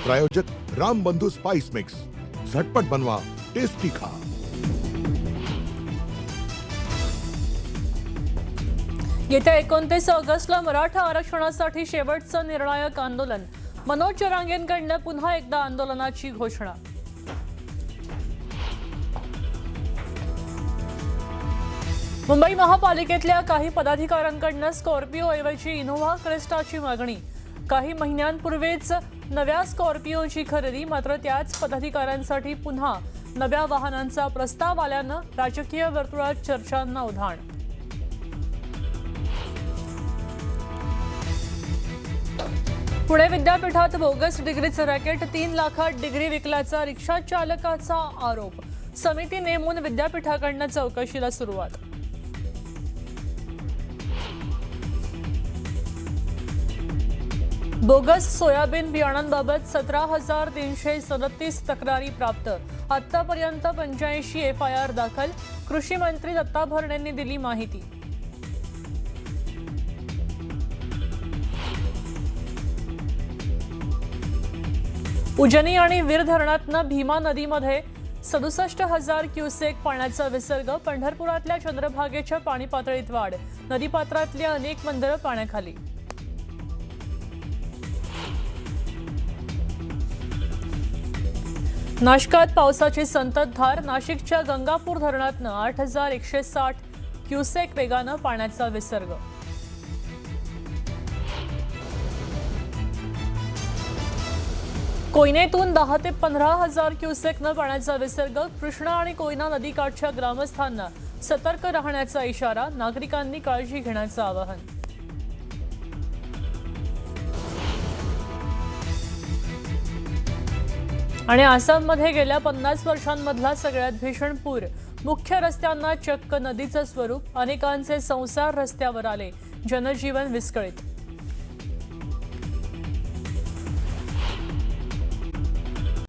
प्रायोजक राम बंधू spice mix, झटपट बनवा, टेस्टी खा। येत्या 29 ऑगस्टला मराठा आरक्षणासाठी शेवटचं निर्णायक आंदोलन। मनोज जरांगेंकडून पुन्हा एकदा आंदोलनाची घोषणा। मुंबई महापालिकेतल्या काही पदाधिकाऱ्यांकडून स्कॉर्पिओ ऐवजी इनोव्हा क्रिस्टाची मागणी। काही महिन्यांपूर्वीच नव्या स्कॉर्पिओची खरेदी, मात्र त्याच पदाधिकाऱ्यांसाठी पुन्हा नव्या वाहनांचा प्रस्ताव आल्यानं राजकीय वर्तुळात चर्चांना उधाण। पुणे विद्यापीठात बोगस डिग्रीचं रॅकेट, 3 लाखात डिग्री विकल्याचा रिक्षा चालकाचा आरोप। समिती नेमून विद्यापीठाकडून चौकशीला सुरुवात। बोगस सोयाबीन बियाणांबाबत 17,337 तक्रारी प्राप्त। आतापर्यंत 85 FIR दाखल। कृषी मंत्री दत्ता भरणेंनी दिली माहिती। उजनी आणि वीर धरणातनं भीमा नदीमध्ये 67,000 क्युसेक पाण्याचा विसर्ग। पंढरपुरातल्या चंद्रभागेच्या पाणी पातळीत वाढ। नदीपात्रातली अनेक मंदिरं पाण्याखाली। नाशकात पावसाची संततधार। नाशिकच्या गंगापूर धरणातनं 8,160 क्युसेक वेगानं पाण्याचा विसर्ग। कोयनेतून 10 ते 15,000 क्युसेकनं पाण्याचा विसर्ग। कृष्णा आणि कोयना नदीकाठच्या ग्रामस्थांना सतर्क राहण्याचा इशारा। नागरिकांनी काळजी घेण्याचं आवाहन। आणि आसाममध्ये गेल्या 50 वर्षांमधला सगळ्यात भीषण पूर। मुख्य रस्त्यांना चक्क नदीचं स्वरूप। अनेकांचे संसार रस्त्यावर आले, जनजीवन विस्कळीत।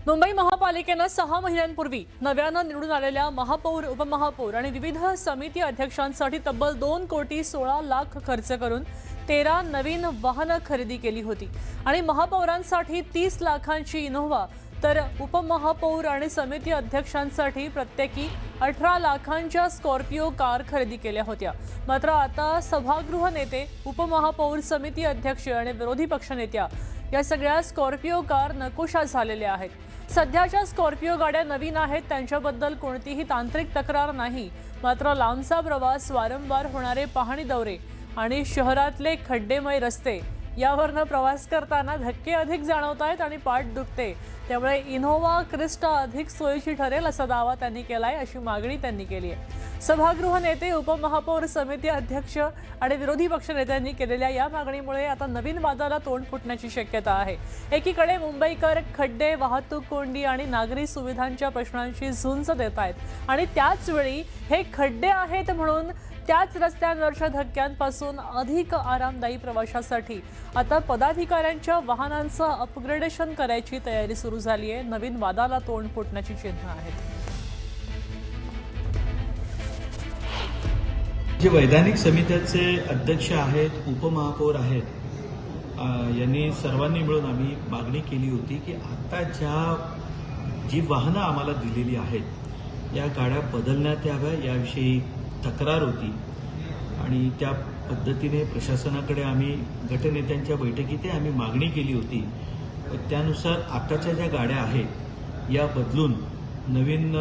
मुंबई महापालिकेनं 6 महिन्यांपूर्वी नव्यानं निवडून आलेल्या महापौर, उपमहापौर आणि विविध समिती अध्यक्षांसाठी तब्बल 2 कोटी 16 लाख खर्च करून 13 नवीन वाहनं खरेदी केली होती। आणि महापौरांसाठी 30 लाखांची इनोव्हा, तर उपमहापौर आणि समिती अध्यक्षांसाठी प्रत्येकी 18 लाखांच्या स्कॉर्पिओ कार खरेदी केल्या होत्या। मात्र आता सभागृह नेते, उपमहापौर, समिती अध्यक्ष आणि विरोधी पक्षनेत्या या सगळ्या स्कॉर्पिओ कार नकोशा झालेल्या आहेत। सध्याच्या स्कॉर्पिओ गाड्या नवीन आहेत, त्यांच्याबद्दल कोणतीही तांत्रिक तक्रार नाही। मात्र लांबचा प्रवास, वारंवार होणारे पाहणी दौरे आणि शहरातले खड्डेमय रस्ते यावरनं प्रवास करताना धक्के अधिक जाणवत आहेत आणि पाठ दुखते। त्यामुळे इनोव्हा क्रिस्टा अधिक सोयीची ठरेल असा दावा त्यांनी केलाय, अशी मागणी त्यांनी केली आहे। सभागृह नेते, उपमहापौर, समिती अध्यक्ष आणि विरोधी पक्षनेत्यांनी केलेल्या या मागणीमुळे आता नवीन वादाला तोंड फुटण्याची शक्यता आहे। एकीकडे मुंबईकर खड्डे, वाहतूक कोंडी आणि नागरी सुविधांच्या प्रश्नांशी झुंज देत आहेत आणि त्याच वेळी हे खड्डे आहेत म्हणून त्याच रस्त्यांवरच्या धक्क्यांपासून अधिक आरामदायी प्रवासासाठी आता पदाधिकाऱ्यांच्या वाहनांचं अपग्रेडेशन करायची तयारी सुरू झाली आहे। नवीन वादाला तोंड फुटण्याची चिन्ह आहेत। जे वैधानिक समित्याचे अध्यक्ष आहेत, उपमहापौर आहेत, यांनी सर्वांनी मिळून आम्ही मागणी केली होती की आता जी वाहनं आम्हाला दिलेली आहेत या गाड्या बदलण्यात याव्या, याविषयी तक्रार होती आणि त्या पद्धतीने प्रशासनाकडे आम्ही गटनेत्यांच्या बैठकीत आम्ही मागणी केली होती। त्यानुसार आताच्या ज्या गाड्या आहेत या बदलून नवीन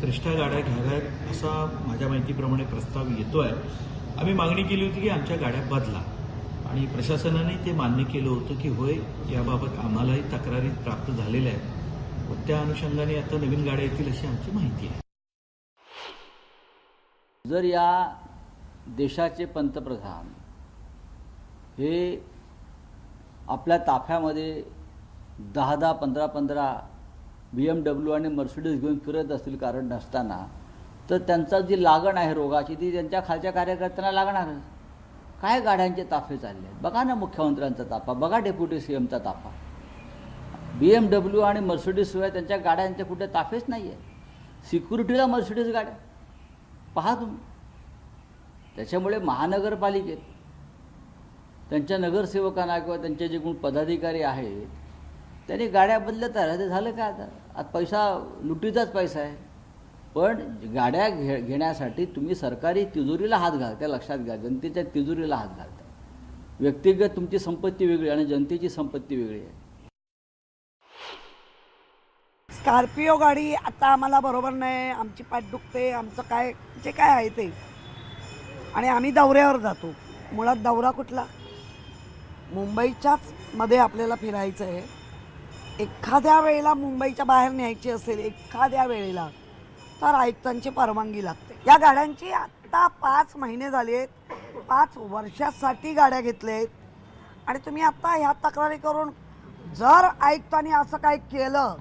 क्रिस्टा गाड्या घ्याव्यात असा माझ्या माहितीप्रमाणे प्रस्ताव येतो आहे। आम्ही मागणी केली होती की आमच्या गाड्या बदला आणि प्रशासनाने ते मान्य केलं होतं की होय, याबाबत आम्हालाही तक्रारी प्राप्त झालेल्या आहेत व त्या अनुषंगाने आता नवीन गाड्या येतील अशी आमची माहिती आहे। जर या देशाचे पंतप्रधान हे आपल्या ताफ्यामध्ये 10-10, 15-15 BMW आणि मर्सिडीज घेऊन फिरत असतील कारण नसताना, तर त्यांचा जी लागण आहे रोगाची ती त्यांच्या खालच्या कार्यकर्त्यांना लागणारच। काय गाड्यांचे ताफे चालले आहेत बघा ना, मुख्यमंत्र्यांचा ताफा बघा, डेप्युटी CMचा ताफा। BMW आणि मर्सिडीज शिवाय त्यांच्या गाड्यांचे कुठे ताफेच नाही आहे। सिक्युरिटीला मर्सिडीज गाड्या पहा तुम्ही। त्याच्यामुळे महानगरपालिकेत त्यांच्या नगरसेवकांना किंवा त्यांचे जे कोण पदाधिकारी आहेत त्याने गाड्या बदलत राहिल्या ते झालं काय आता पैसा लुटीचाच पैसा आहे. पण गाड्या घेण्यासाठी तुम्ही सरकारी तिजोरीला हात घालता, लक्षात घ्या. जनतेच्या तिजोरीला हात घालता. व्यक्तिगत तुमची संपत्ती वेगळी आणि जनतेची संपत्ती वेगळी आहे. स्कॉर्पिओ गाडी आता आम्हाला बरोबर नाही, आमची पाठ दुखते, आमचं काय जे काय आहे ते, आणि आम्ही दौऱ्यावर जातो. मुळात दौरा कुठला, मुंबईच्याच मध्ये आपल्याला फिरायचं आहे. एखाद्या वेळेला मुंबईच्या बाहेर न्यायची असेल एखाद्या वेळेला तर आयुक्तांची परवानगी लागते. या गाड्यांची आत्ता 5 महिने झाले आहेत, 5 वर्षासाठी गाड्या घेतल्या आहेत. आणि तुम्ही आत्ता ह्या तक्रारी करून जर आयुक्तांनी असं काय केलं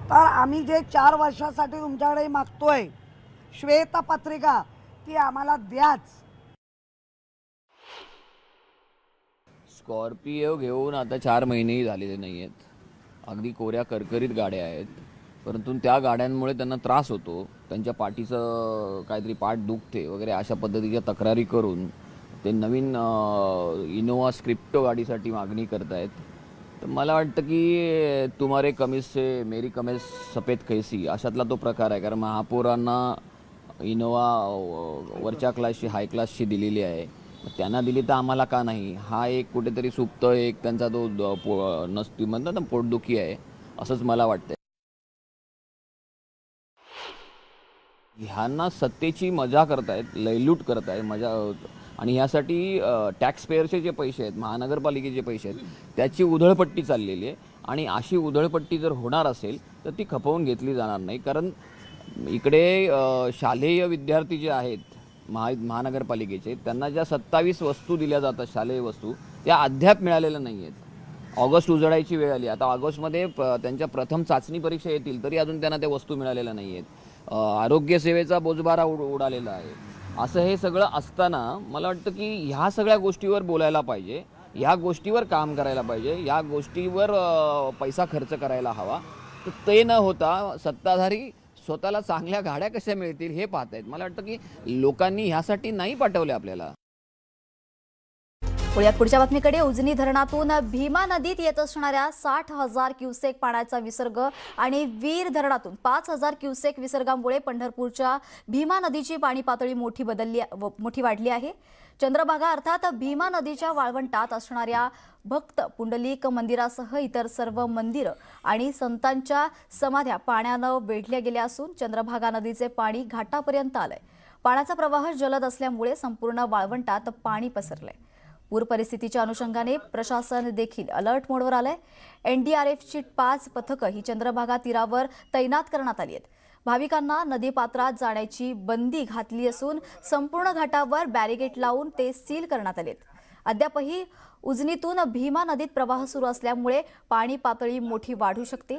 तर आम्ही जे 4 वर्षासाठी तुमच्याकडे मागतोय श्वेतपत्रिका ती आम्हाला द्याच. स्कॉर्पिओ घेऊन आता 4 महिनेही झालेले नाही आहेत. अगदी कोऱ्या करकरीत गाड्या आहेत, परंतु त्या गाड्यांमुळे त्यांना त्रास होतो. त्यांच्या पाठीचं काहीतरी पाठ दुखते वगैरे अशा पद्धतीच्या तक्रारी करून ते नवीन इनोवा स्क्रिप्टो गाडीसाठी मागणी करतायत. तर मला वाटतं की तुम्हारे कमीज से मेरी कमीज सफेद कैसी अशातला तो प्रकार आहे. कारण महापौरांना इनोवा वरच्या क्लासची हाय क्लासची दिलेली आहे, त्यांना दिली तर आम्हाला का नाही. हा एक कुठेतरी सुप्त एक त्यांचा तो नसती म्हणतात ना पोटदुखी आहे असंच मला वाटतं. ह्यांना सत्तेची मजा करतायत, लयलूट करतायत मजा. आणि ह्यासाठी टॅक्स पेअरचे जे पैसे आहेत, महानगरपालिकेचे पैसे आहेत, त्याची उधळपट्टी चाललेली आहे. आणि अशी उधळपट्टी जर होणार असेल तर ती खपवून घेतली जाणार नाही. कारण इकडे शालेय विद्यार्थी जे आहेत महानगरपालिकेचे, त्यांना ज्या 27 वस्तू दिल्या जातात शालेय वस्तू, त्या अद्याप मिळालेल्या नाही आहेत. ऑगस्ट उजडायची वेळ आली. आता ऑगस्टमध्ये त्यांच्या प्रथम चाचणी परीक्षा येतील तरी अजून त्यांना त्या वस्तू मिळालेल्या नाही आहेत. आरोग्यसेवेचा बोजबारा उडालेला आहे. असं हे सगळं असताना मला वाटतं की ह्या सगळ्या गोष्टीवर बोलायला पाहिजे, ह्या गोष्टीवर काम करायला पाहिजे, या गोष्टीवर पैसा खर्च करायला हवा. तर ते न होता सत्ताधारी स्वतःला चांगल्या गाड्या कशा मिळतील हे पाहत आहेत. मला वाटतं की लोकांनी ह्यासाठी नाही पाठवले आपल्याला. पुण्यात पुढच्या बातमीकडे. उजनी धरणातून भीमा नदीत येत असणाऱ्या 60,000 क्युसेक पाण्याचा विसर्ग आणि वीर धरणातून 5,000 क्युसेक विसर्गामुळे पंढरपूरच्या भीमा नदीची पाणी पातळी मोठी वाढली आहे. चंद्रभागा अर्थात भीमा नदीच्या वाळवंटात असणाऱ्या भक्त पुंडलिक मंदिरासह इतर सर्व मंदिरं आणि संतांच्या समाध्या पाण्यानं वेढल्या गेल्या असून चंद्रभागा नदीचे पाणी घाटापर्यंत आलंय. पाण्याचा प्रवाह जलद असल्यामुळे संपूर्ण वाळवंटात पाणी पसरलंय. पूर परिस्थितीच्या अनुषंगाने प्रशासन देखील अलर्ट मोडवर आलंय. NDRFची 5 पथकं ही चंद्रभागा तीरावर तैनात करण्यात आली आहेत. भाविकांना नदीपात्रात जाण्याची बंदी घातली असून संपूर्ण घाटावर बॅरिकेड लावून ते सील करण्यात आलेत. अद्यापही उजनीतून भीमा नदीत प्रवाह सुरू असल्यामुळे पाणी पातळी मोठी वाढू शकते.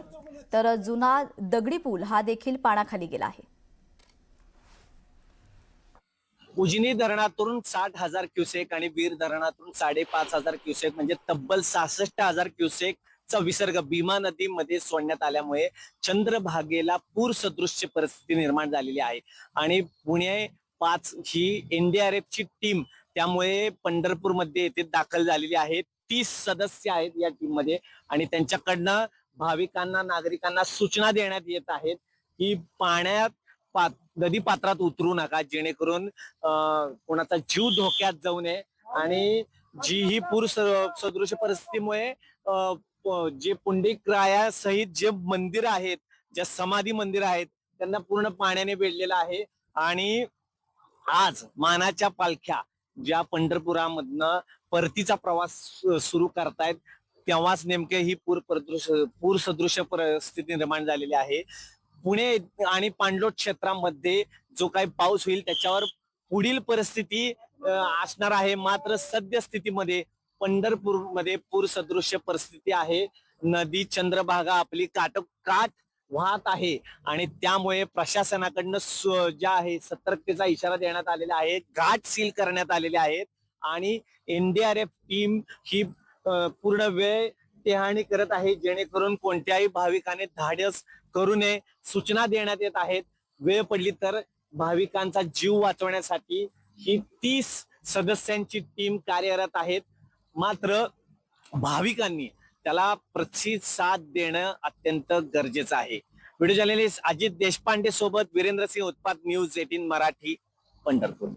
तर जुना दगडी पूल हा देखील पाण्याखाली गेला आहे. उजनी धरणातून 60,000 क्युसेक आणि वीर धरणातून 5,500 क्युसेक म्हणजे तब्बल 66,000 क्युसेकचा विसर्ग भीमा नदीमध्ये सोडण्यात आल्यामुळे चंद्रभागेला पूर सदृश्य परिस्थिती निर्माण झालेली आहे. आणि पुणे 5 ही NDRFची टीम त्यामुळे पंढरपूरमध्ये येथे दाखल झालेली आहे. 30 सदस्य आहेत या टीम मध्ये आणि त्यांच्याकडनं भाविकांना नागरिकांना सूचना देण्यात येत आहेत की पाण्यात नदी पात्रात उतरू नका, जेणेकरून कोणाचा जीव धोक्यात जाऊ नये. आणि जी ही पूर सदृश परिस्थितीमुळे जे पुंडलिकराया सहित जे मंदिर आहेत, ज्या समाधी मंदिर आहेत, त्यांना पूर्ण पाण्याने वेढलेलं आहे. आणि आज मानाच्या पालख्या ज्या पंढरपुरामधनं परतीचा प्रवास सुरू करतायत, तेव्हाच नेमके ही पूर सदृश परिस्थिती निर्माण झालेली आहे. पुणे आणि पाणलोट क्षेत्रामध्ये जो काही पाऊस होईल त्याच्यावर पुढील परिस्थिती असणार आहे. मात्र सद्यस्थितीमध्ये पंढरपूरमध्ये पूर सदृश्य परिस्थिती आहे. नदी चंद्रभागा आपली काठ वाहत आहे आणि त्यामुळे प्रशासनाकडनं ज्या आहे सतर्कतेचा इशारा देण्यात आलेला आहे. घाट सील करण्यात आलेले आहेत आणि NDRF टीम ही पूर्ण वेळ टेहाणी करत आहे, जेणेकरून कोणत्याही भाविकाने धाडस करू नये. सूचना देण्यात येत आहेत. वेळ पडली तर भाविकांचा जीव वाचवण्यासाठी ही 30 सदस्यांची टीम कार्यरत आहेत. मात्र भाविकांनी त्याला प्रतिसाद देणं अत्यंत गरजेचं आहे. व्हिडिओ जर्नलिस्ट अजित देशपांडे सोबत वीरेंद्र सिंह उत्पात, न्यूज 18 मराठी, पंढरपूर.